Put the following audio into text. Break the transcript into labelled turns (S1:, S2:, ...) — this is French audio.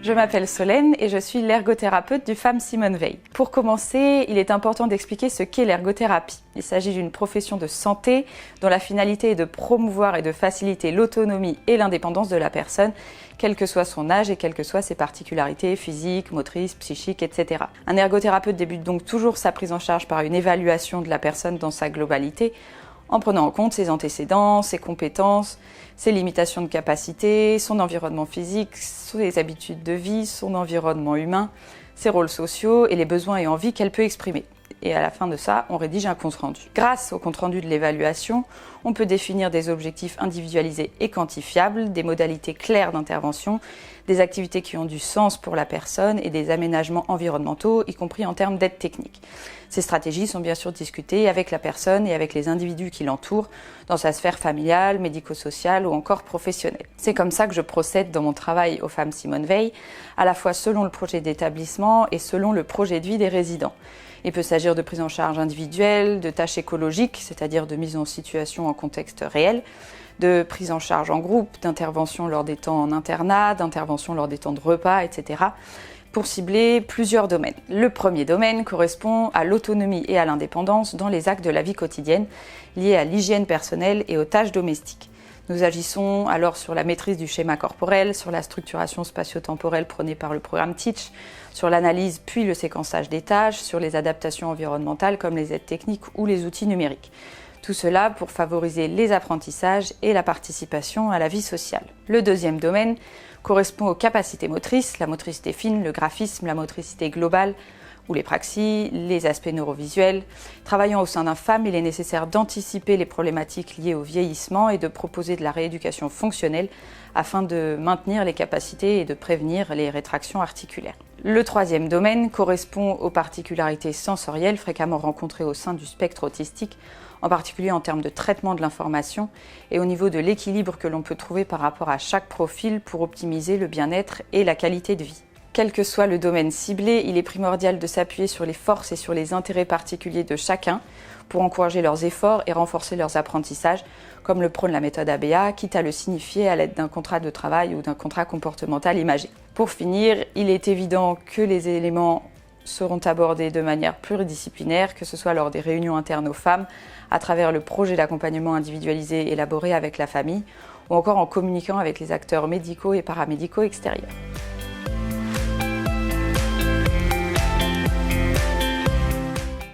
S1: Je m'appelle Solène et je suis l'ergothérapeute du FAM Simone Veil. Pour commencer, il est important d'expliquer ce qu'est l'ergothérapie. Il s'agit d'une profession de santé dont la finalité est de promouvoir et de faciliter l'autonomie et l'indépendance de la personne, quel que soit son âge et quelles que soient ses particularités physiques, motrices, psychiques, etc. Un ergothérapeute débute donc toujours sa prise en charge par une évaluation de la personne dans sa globalité, en prenant en compte ses antécédents, ses compétences, ses limitations de capacité, son environnement physique, ses habitudes de vie, son environnement humain, ses rôles sociaux et les besoins et envies qu'elle peut exprimer. Et à la fin de ça, on rédige un compte-rendu. Grâce au compte-rendu de l'évaluation, on peut définir des objectifs individualisés et quantifiables, des modalités claires d'intervention, des activités qui ont du sens pour la personne et des aménagements environnementaux, y compris en termes d'aide technique. Ces stratégies sont bien sûr discutées avec la personne et avec les individus qui l'entourent, dans sa sphère familiale, médico-sociale ou encore professionnelle. C'est comme ça que je procède dans mon travail au FAM Simone Veil, à la fois selon le projet d'établissement et selon le projet de vie des résidents. Il peut s'agir de prise en charge individuelle, de tâches écologiques, c'est-à-dire de mise en situation en contexte réel, de prise en charge en groupe, d'intervention lors des temps en internat, d'intervention lors des temps de repas, etc., pour cibler plusieurs domaines. Le premier domaine correspond à l'autonomie et à l'indépendance dans les actes de la vie quotidienne, liés à l'hygiène personnelle et aux tâches domestiques. Nous agissons alors sur la maîtrise du schéma corporel, sur la structuration spatio-temporelle prônée par le programme Teach, sur l'analyse puis le séquençage des tâches, sur les adaptations environnementales comme les aides techniques ou les outils numériques. Tout cela pour favoriser les apprentissages et la participation à la vie sociale. Le deuxième domaine correspond aux capacités motrices, la motricité fine, le graphisme, la motricité globale, ou les praxis, les aspects neurovisuels. Travaillant au sein d'un FAM, il est nécessaire d'anticiper les problématiques liées au vieillissement et de proposer de la rééducation fonctionnelle afin de maintenir les capacités et de prévenir les rétractions articulaires. Le troisième domaine correspond aux particularités sensorielles fréquemment rencontrées au sein du spectre autistique, en particulier en termes de traitement de l'information et au niveau de l'équilibre que l'on peut trouver par rapport à chaque profil pour optimiser le bien-être et la qualité de vie. Quel que soit le domaine ciblé, il est primordial de s'appuyer sur les forces et sur les intérêts particuliers de chacun pour encourager leurs efforts et renforcer leurs apprentissages, comme le prône la méthode ABA, quitte à le signifier à l'aide d'un contrat de travail ou d'un contrat comportemental imagé. Pour finir, il est évident que les éléments seront abordés de manière pluridisciplinaire, que ce soit lors des réunions internes aux femmes, à travers le projet d'accompagnement individualisé élaboré avec la famille, ou encore en communiquant avec les acteurs médicaux et paramédicaux extérieurs.